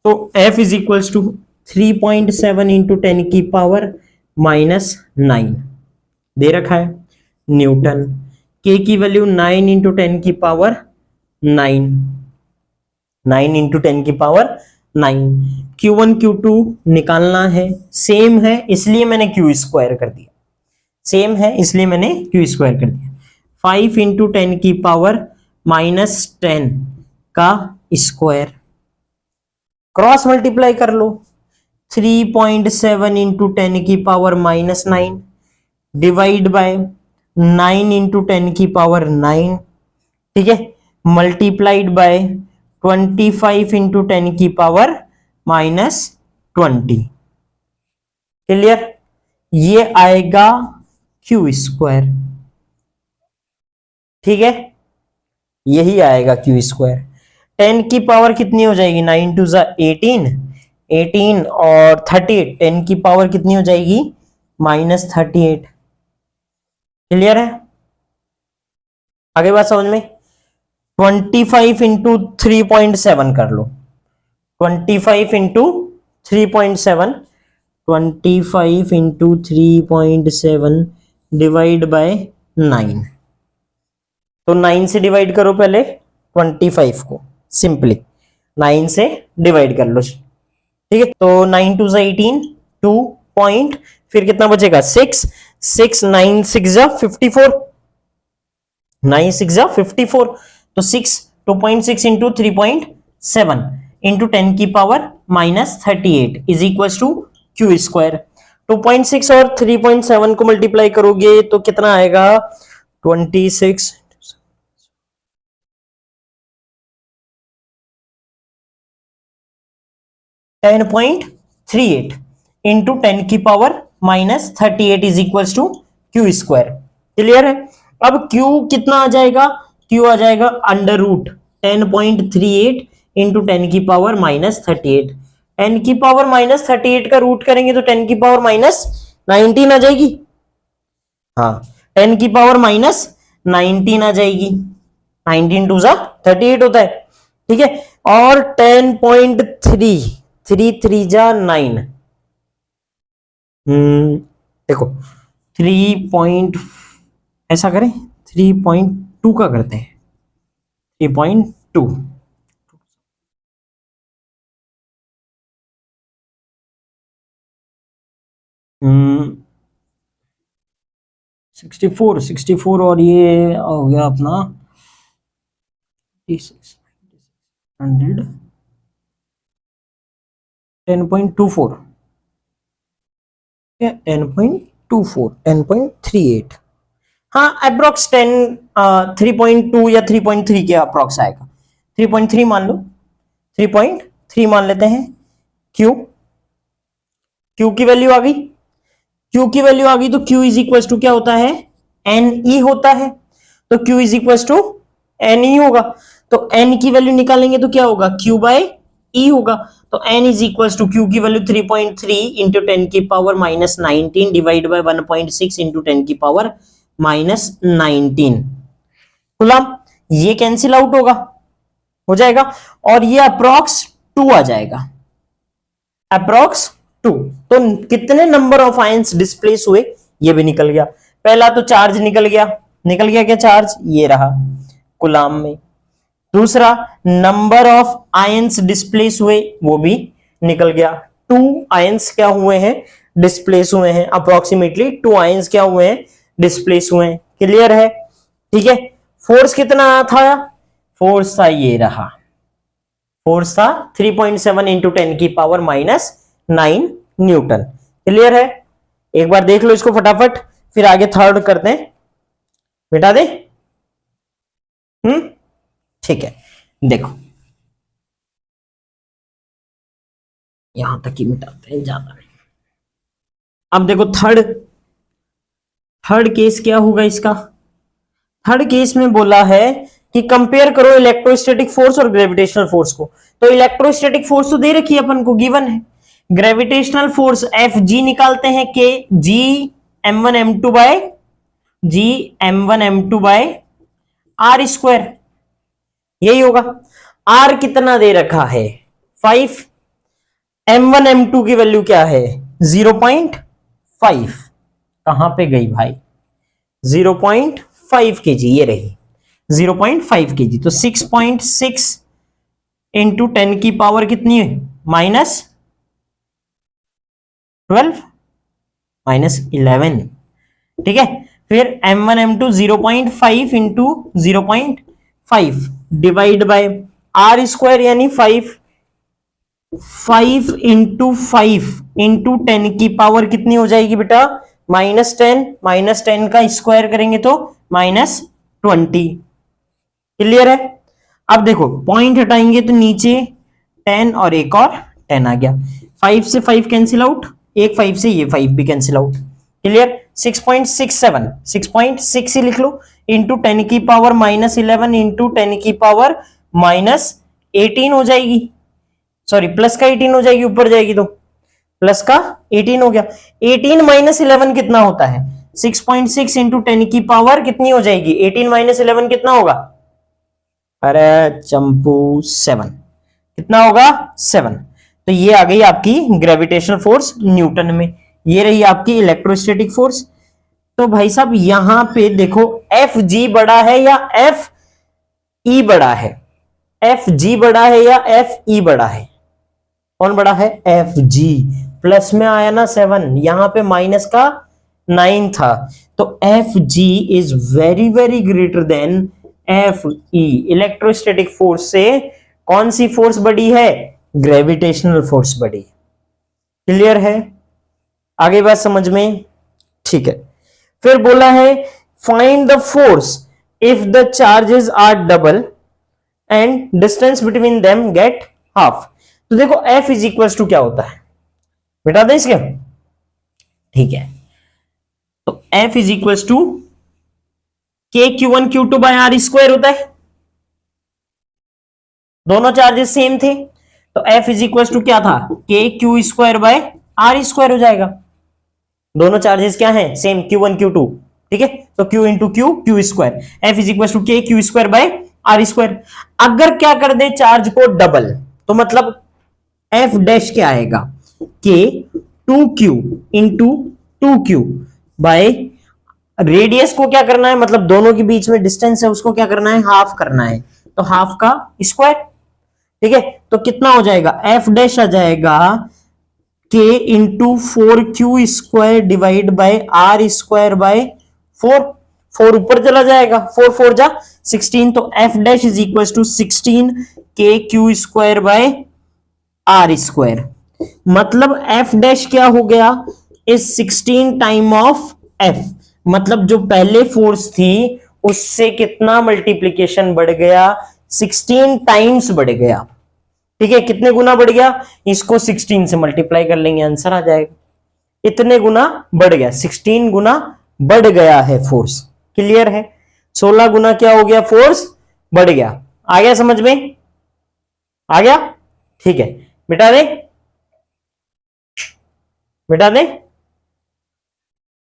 तो F is equals to 3.7 into 10 की पावर -9 दे रखा है न्यूटन। K की वैल्यू 9 इंटू 10 की पावर 9 इंटू 10 की पावर 9। Q1 Q2 निकालना है, सेम है इसलिए मैंने Q स्क्वायर कर दिया, 5 इंटू 10 की पावर -10 का स्क्वायर, क्रॉस मल्टीप्लाई कर लो, 3.7 इंटू 10 की पावर -9 डिवाइड बाय 9 इंटू 10 की पावर 9, ठीक है, मल्टीप्लाइड बाय 25 इंटू 10 की पावर -20, क्लियर। ये आएगा Q स्क्वायर, ठीक है, यही आएगा Q स्क्वायर। 10 की पावर कितनी हो जाएगी, 9 टू 18 और 38, 10 की पावर कितनी हो जाएगी, -38, क्लियर है। आगे बात समझ में। 25 इंटू 3.7 कर लो, 25 इंटू 3.7, 25 इंटू 3.7 डिवाइड बाय 9, तो 9 से डिवाइड करो पहले 25 को, सिंपली 9 से डिवाइड कर लो, ठीक है। तो 9 टू 18, 2 पॉइंट, फिर कितना बचेगा 6, 9 6 जा 54, 9 6 जा 54, तो 2.6 इंटू 3.7 इंटू 10 की power -38 is equal to Q square. 2.6 और 3.7 को मल्टीप्लाई करोगे तो कितना आएगा, 26 10.38 इंटू 10 की power -38 is equal to Q square, clear है। अब Q कितना आ जाएगा, Q आ जाएगा अंडर रूट 10.38 इंटू 10 की पावर -38, 10 की पावर -38 का रूट करेंगे तो 10 की पावर -19 आ जाएगी, हाँ 10 की पावर -19 आ जाएगी, 19 टू 38 होता है, ठीक है। और 10.3 3 जा 9, देखो 3. ऐसा करें 3.2 का करते हैं, 3.2। 64 और ये हो गया अपना 100 10.24, 10.24 10.38, हाँ अप्रोक्स 3.2 या 3.3 के अप्रोक्स आएगा। 3.3 मान लो, 3.3 मान लेते हैं। क्यू की वैल्यू आ गई, Q की वैल्यू आ गई तो Q इज इक्वल टू क्या होता है, NE होता है। तो Q is equal to NE होगा। तो N की वैल्यू निकालेंगे तो क्या होगा, Q बाय E होगा। तो N is equal to Q की वैल्यू 3.3 इंटू 10 की power minus 19 divide by 1.6 into 10 की पावर माइनस 19 गुलाम। ये कैंसिल आउट होगा, हो जाएगा, और ये अप्रोक्स 2 आ जाएगा, अप्रोक्स 2। तो कितने नंबर ऑफ आयंस डिस्प्लेस हुए ये भी निकल गया। पहला तो चार्ज निकल गया, क्या चार्ज, ये रहा कूलाम में। दूसरा नंबर ऑफ आयंस डिस्प्लेस हुए वो भी निकल गया। 2 आयंस क्या हुए हैं, डिस्प्लेस हुए हैं, अप्रोक्सीमेटली 2 आयंस क्या हुए हैं, डिस्प्लेस हुए हैं। क्लियर है, ठीक है। फोर्स कितना था, फोर्स था ये रहा, फोर्स था 3.7 इंटू 10 की पावर माइनस 9 न्यूटन। क्लियर है, एक बार देख लो इसको फटाफट, फिर आगे थर्ड करते हैं। मिटा दे, ठीक है, देखो यहां तक ही मिटाते हैं, ज्यादा नहीं। अब देखो थर्ड केस क्या होगा इसका। थर्ड केस में बोला है कि कंपेयर करो इलेक्ट्रोस्टैटिक फोर्स और ग्रेविटेशनल फोर्स को। तो इलेक्ट्रोस्टैटिक फोर्स तो दे रखी है अपन को, गिवन है। ग्रेविटेशनल फोर्स एफ जी निकालते हैं, K G m1 m2 by G m1 m2 by R square, यही होगा। आर कितना दे रखा है 5, m1 m2 की वैल्यू क्या है 0.5, कहां पे गई भाई 0.5 kg, ये रही 0.5 kg। तो 6.6 इंटू 10 की पावर कितनी है माइनस 12 माइनस 11, ठीक है। फिर m1 m2 0.5 into 0.5 divide by R square यानी 5 इंटू 5 इंटू 10 की पावर कितनी हो जाएगी बेटा -10, -10 का स्क्वायर करेंगे तो -20। क्लियर है। अब देखो पॉइंट हटाएंगे तो नीचे 10 और एक और 10 आ गया, 5 से 5 कैंसिल आउट, एक 5 से ये 5 भी कैंसिल आउट। क्लियर, 6.67, 6.6 ही लिख लो, इंटू 10 की पावर -11 इंटू 10 की पावर -18 हो जाएगी, सॉरी प्लस का 18 हो जाएगी, ऊपर जाएगी तो प्लस का 18 हो गया। 18 माइनस 11 कितना होता है 6.6 इंटू 10 की पावर कितनी हो जाएगी, 18 माइनस 11 कितना होगा, अरे चंपू 7, कितना होगा 7। तो ये आ गई आपकी ग्रेविटेशनल फोर्स न्यूटन में, ये रही आपकी इलेक्ट्रोस्टैटिक फोर्स। तो भाई साहब यहां पे देखो एफ जी बड़ा है या एफ ई बड़ा है, एफ जी बड़ा है या एफ ई बड़ा है, कौन बड़ा है एफ जी। प्लस में आया ना 7, यहां पे माइनस का 9 था, तो F G is very very greater than F E. Electrostatic force से कौन सी फोर्स बड़ी है, ग्रेविटेशनल फोर्स बड़ी। क्लियर है, आगे बात समझ में, ठीक है। फिर बोला है find the force if the charges are double and distance between them get half. तो देखो F इज इक्वल टू क्या होता है, बेटा दें इसके, ठीक है। तो F is equal to K Q1 Q2 by R square होता है, दोनों चार्जेस सेम थे, तो F इज इक्वल टू क्या था K Q square by R square हो जाएगा। दोनों चार्जेस क्या हैं सेम, Q1 Q2, ठीक है। तो Q into Q, Q square, F is equal to K Q square by R square. अगर क्या कर दे चार्ज को डबल, तो मतलब एफ डैश क्या आएगा के 2Q into 2Q by radius को क्या करना है, मतलब दोनों के बीच में डिस्टेंस है उसको क्या करना है, हाफ करना है, तो हाफ का स्क्वायर। ठीक है, तो कितना हो जाएगा, एफ डैश आ जाएगा k into 4q² divide by R square by 4। 4 ऊपर चला जाएगा, 4 4 जा 16, तो F dash is equal to 16k⁴ by R square. मतलब एफ डैश क्या हो गया, इज 16 टाइम ऑफ एफ, मतलब जो पहले फोर्स थी उससे कितना मल्टीप्लीकेशन बढ़ गया, 16 टाइम्स बढ़ गया। ठीक है, कितने गुना बढ़ गया, इसको 16 से मल्टीप्लाई कर लेंगे, आंसर आ जाएगा, इतने गुना बढ़ गया, 16 गुना बढ़ गया है फोर्स। क्लियर है, 16 गुना क्या हो गया, फोर्स बढ़ गया। आ गया समझ में, आ गया, ठीक है, मिटा दे, मिटा दे,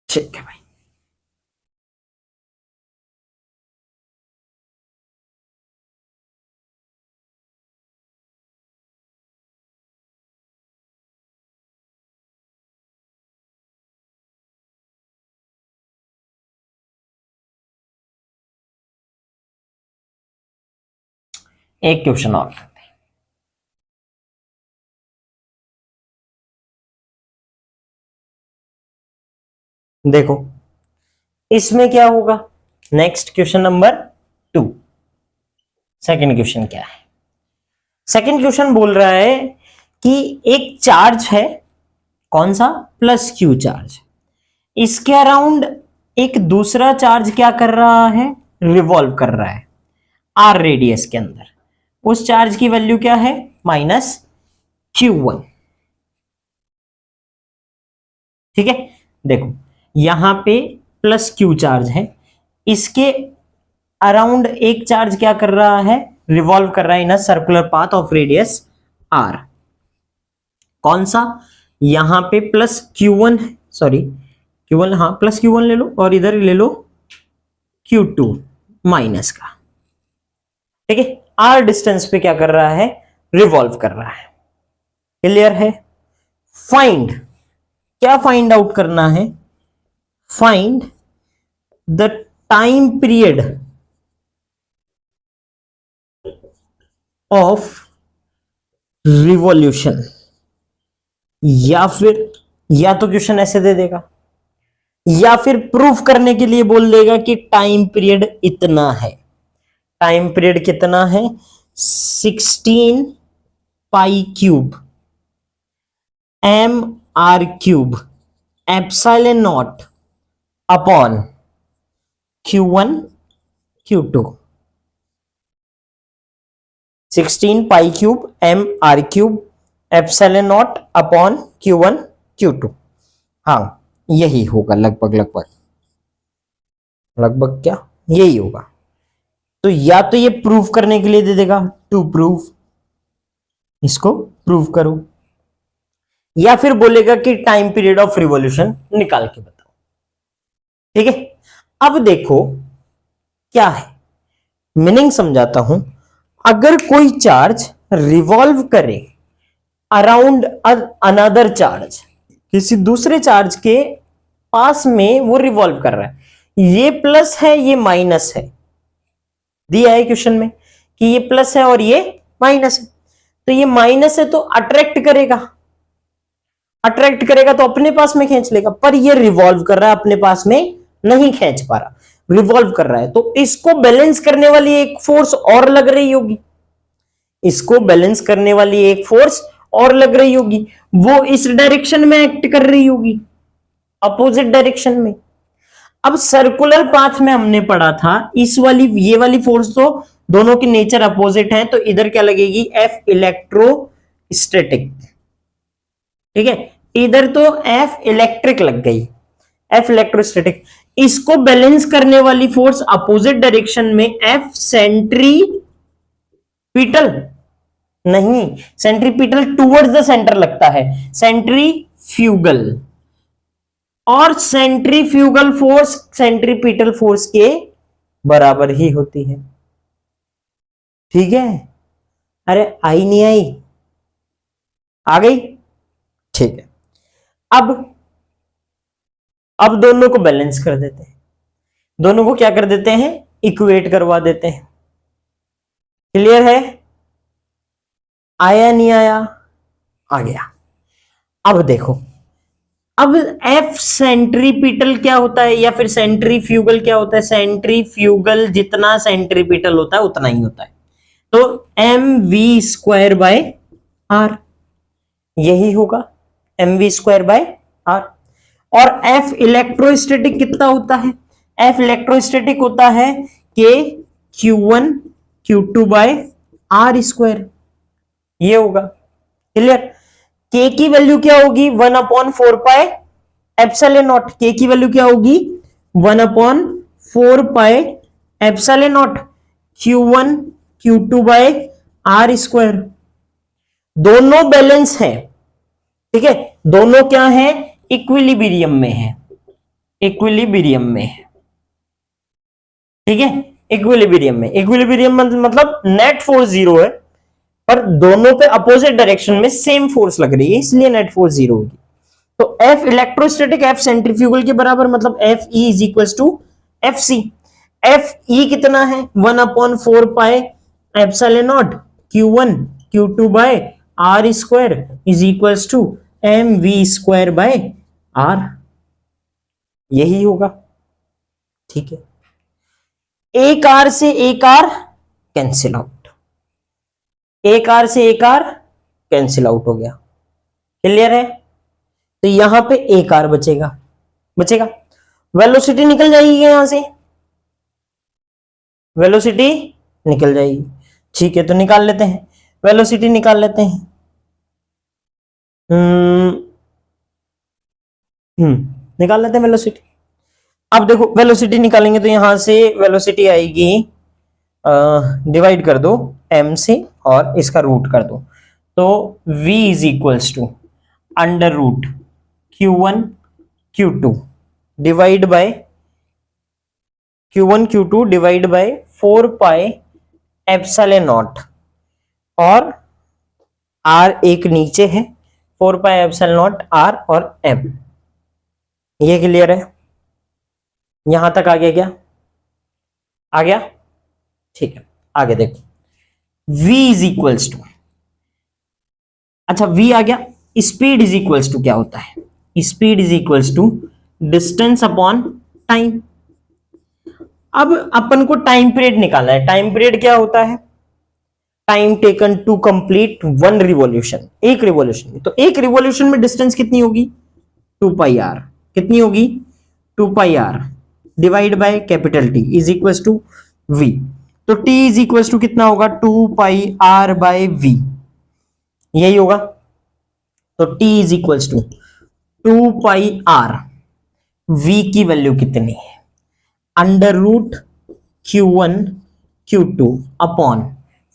ठीक है भाई। एक क्वेश्चन और करते हैं, देखो इसमें क्या होगा, next question number 2। Second question क्या है, सेकंड क्वेश्चन बोल रहा है कि एक चार्ज है, कौन सा, प्लस क्यू चार्ज, इसके अराउंड एक दूसरा चार्ज क्या कर रहा है, रिवॉल्व कर रहा है आर रेडियस के अंदर। उस चार्ज की वैल्यू क्या है, -q1। ठीक है, देखो यहां पे प्लस क्यू चार्ज है, इसके अराउंड एक चार्ज क्या कर रहा है, रिवॉल्व कर रहा है in a circular path of radius R. कौन सा, यहां पे प्लस Q1 है, सॉरी Q1, हाँ प्लस Q1 ले लो, और इधर ले लो Q2 माइनस का। ठीक है, आर डिस्टेंस पे क्या कर रहा है, रिवॉल्व कर रहा है। क्लियर है, फाइंड, क्या फाइंड आउट करना है, find the time period of revolution, या फिर या तो क्वेश्चन ऐसे दे देगा, या फिर प्रूफ करने के लिए बोल देगा कि टाइम पीरियड इतना है। टाइम पीरियड कितना है, 16 pi cube mr³ epsilon not upon Q1 Q2। 16 pi cube mr³ epsilon not upon Q1 Q2। हाँ यही होगा, लगभग लगभग लगभग क्या यही होगा। तो या तो ये प्रूफ करने के लिए दे देगा, टू प्रूफ, इसको प्रूफ करो, या फिर बोलेगा कि टाइम पीरियड ऑफ रिवॉल्यूशन निकाल के बताओ। ठीक है, अब देखो क्या है, मीनिंग समझाता हूं। अगर कोई चार्ज रिवॉल्व करे अराउंड अनदर चार्ज, किसी दूसरे चार्ज के पास में वो रिवॉल्व कर रहा है, ये प्लस है ये माइनस है, दिया है क्वेश्चन में कि ये प्लस है और ये माइनस है, तो ये माइनस है तो अट्रैक्ट करेगा, अट्रैक्ट करेगा तो अपने पास में खींच लेगा, पर ये रिवॉल्व कर रहा है अपने पास में नहीं खींच पा रहा, रिवॉल्व कर रहा है, तो इसको बैलेंस करने वाली एक फोर्स और लग रही होगी, इसको बैलेंस करने वाली एक फोर्स और लग रही होगी, वो इस डायरेक्शन में एक्ट कर रही होगी, अपोजिट डायरेक्शन में। अब सर्कुलर पाथ में हमने पढ़ा था इस वाली ये वाली फोर्स तो दोनों की नेचर अपोजिट है, तो इधर क्या लगेगी, एफ इलेक्ट्रोस्टैटिक। ठीक है, इधर तो एफ इलेक्ट्रिक लग गई, एफ इलेक्ट्रोस्टैटिक। इसको बैलेंस करने वाली फोर्स अपोजिट डायरेक्शन में एफ सेंट्रीपिटल, नहीं सेंट्रीपिटल टुवर्ड्स द सेंटर लगता है, सेंट्रीफ्यूगल, और सेंट्रीफ्यूगल फोर्स सेंट्रीपिटल फोर्स के बराबर ही होती है। ठीक है, अरे आई नहीं आई, आ गई, ठीक है। अब दोनों को बैलेंस कर देते हैं, दोनों को क्या कर देते हैं, इक्वेट करवा देते हैं। क्लियर है? आया नहीं आया? आ गया। अब देखो, अब एफ सेंट्रीपिटल क्या होता है या फिर सेंट्रीफ्यूगल क्या होता है? सेंट्रीफ्यूगल जितना सेंट्रीपिटल होता है उतना ही होता है। तो M V square by R, यही होगा M V square by R. और एफ इलेक्ट्रोस्टैटिक कितना होता है? एफ इलेक्ट्रोस्टैटिक होता है के Q1 Q2 by R square, ये होगा। क्लियर? के की वैल्यू क्या होगी? 1/4 पाई एप्सिलॉन नॉट। के की वैल्यू क्या होगी? 1/4 pi epsilon naught Q1 Q2 by R square. दोनों बैलेंस है, ठीक है, दोनों क्या है? इक्विलिब्रियम में है, इक्विलिब्रियम में है, ठीक है, इक्विलिब्रियम में। इक्विलिब्रियम मतलब नेट फोर्स जीरो है, पर दोनों पे अपोजिट डायरेक्शन में सेम फोर्स लग रही है, इसलिए नेट फोर्स जीरो होगी। तो एफ इलेक्ट्रोस्टैटिक एफ सेंट्रीफ्यूगल के बराबर, मतलब F E is equal to F C. F E कितना है? 1/4 pi epsilon naught Q1 Q2 by R square is equal to M V square by R, यही होगा। ठीक है, एक आर से एक आर कैंसिल आउट, एक आर से एक आर कैंसिल आउट हो गया। क्लियर है? तो यहां पे एक आर बचेगा, बचेगा। वेलोसिटी निकल जाएगी यहां से, वेलोसिटी निकल जाएगी। ठीक है, तो निकाल लेते हैं, वेलोसिटी निकाल लेते हैं। निकाल लेते हैं वेलोसिटी। अब देखो, वेलोसिटी निकालेंगे तो यहां से वेलोसिटी आएगी, डिवाइड कर दो m से और इसका रूट कर दो, तो v is equals to under root Q1 Q2 divide by Q1 Q2 divide by 4 pi epsilon naught, और r एक नीचे है, 4 पाई एप्सिलॉन नॉट r और m। ये क्लियर है? यहां तक आ गया क्या? आ गया? ठीक है, आगे देखो, v इज इक्वल्स टू, अच्छा v आ गया। स्पीड इज इक्वल्स टू क्या होता है? Speed is equals to distance upon time. अब अपन को टाइम पीरियड निकालना है। टाइम पीरियड क्या होता है? Time taken to complete one revolution, एक रिवॉल्यूशन में। तो एक रिवॉल्यूशन में डिस्टेंस कितनी होगी? 2 पाई आर। कितनी होगी? 2 pi R divide by capital T is equal to V. तो टी इज इक्वल टू कितना होगा? 2 पाई आर बाय वी, यही होगा। तो T is equal to 2 pi R, V की वैल्यू कितनी है? Under root Q1 Q2 upon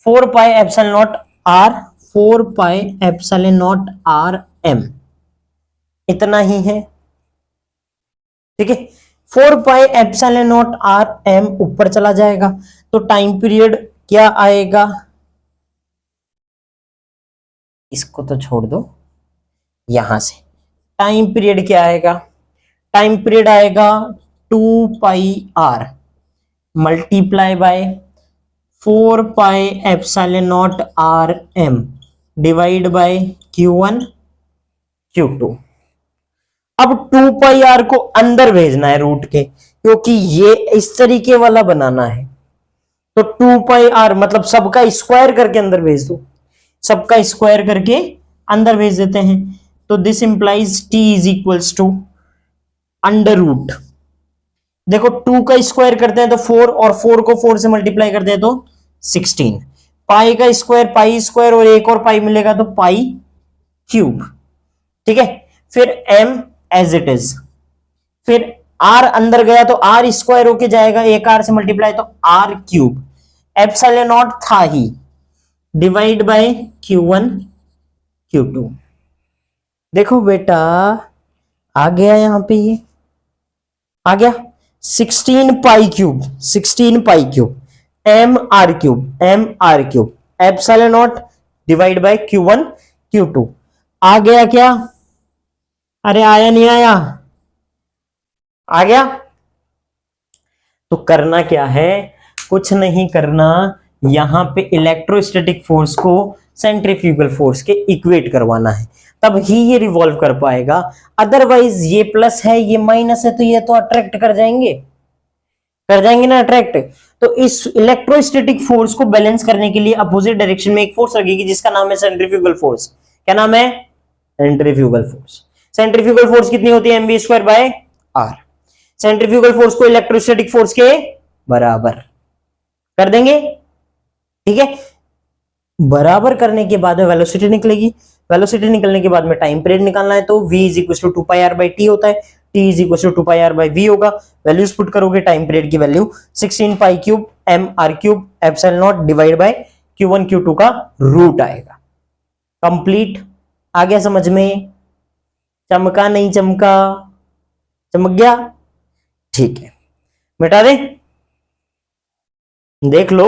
4 pi epsilon naught R, 4 pi epsilon naught R M, इतना ही है। ठीक है, 4 pi epsilon naught R M ऊपर चला जाएगा, तो टाइम पीरियड क्या आएगा? इसको तो छोड़ दो, यहां से टाइम पीरियड क्या आएगा? टाइम पीरियड आएगा 2 pi R multiply by 4 pi epsilon naught R M divide by Q1 Q2। अब 2 पाई आर को अंदर भेजना है रूट के, क्योंकि ये इस तरीके वाला बनाना है। तो 2 पाई आर मतलब सबका स्क्वायर करके अंदर भेज दो, सबका स्क्वायर करके अंदर भेज देते हैं। तो this implies t is equals to under root, देखो 2 का स्क्वायर करते हैं तो 4, और 4 को 4 से मल्टीप्लाई करते हैं तो 16। पाई का स्क्वायर पाई स्क्वायर, और एक और पाई मिलेगा तो पाई क्यूब। ठीक है, फिर m एज इट इज, फिर r अंदर गया तो r स्क्वायर होके जाएगा, एक r से मल्टीप्लाई तो r क्यूब, एप्सिलॉन नॉट था ही, डिवाइड बाय Q1 Q2। देखो बेटा आ गया, यहां पे ये आ गया 16 pi cube, 16 pi cube M R cube, M R cube epsilon naught divide by Q1 Q2। आ गया क्या? अरे आया नहीं आया? आ गया। तो करना क्या है, कुछ नहीं करना, यहां पे इलेक्ट्रोस्टैटिक फोर्स को सेंट्रीफ्यूगल फोर्स के इक्वेट करवाना है, तब ही ये रिवॉल्व कर पाएगा। अदरवाइज ये प्लस है ये माइनस है तो ये तो अट्रैक्ट कर जाएंगे ना अट्रैक्ट। तो इस इलेक्ट्रोस्टैटिक फोर्स को बैलेंस करने के लिए अपोजिट डायरेक्शन में एक फोर्स लगेगी जिसका नाम है सेंट्रीफ्यूगल फोर्स। क्या नाम है, सेंट्रीफ्यूगल फोर्स। सेंट्रीफ्यूगल फोर्स कितनी होती है, mv square by R. Centrifugal force को इलेक्ट्रोस्टैटिक फोर्स के बराबर कर देंगे, ठीक है। बराबर करने के बाद में वेलोसिटी निकलेगी, वेलोसिटी निकलने के बाद में टाइम पीरियड निकालना है, तो v is equal to 2 pi r by T होता है, t is equal to 2 pi r by v होगा। वैल्यूज पुट करोगे, टाइम पीरियड की value 16 pi cube m r cube epsilon naught divide by q1 q2 का root आएगा। Complete, आ गया समझ में, चमका नहीं चमका, चमक गया, ठीक है। मिटा दे, देख लो,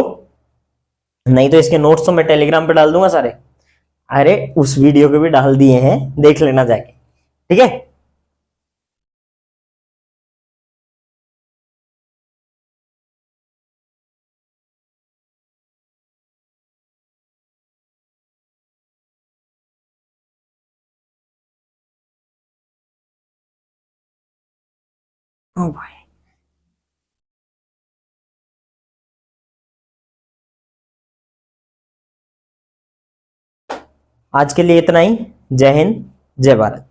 नहीं तो इसके नोट्स तो मैं टेलीग्राम पे डाल दूंगा सारे। अरे उस वीडियो के भी डाल दिए हैं, देख लेना जाके, ठीक है। ओ भाई, आज के लिए इतना ही। जय हिंद, जय भारत।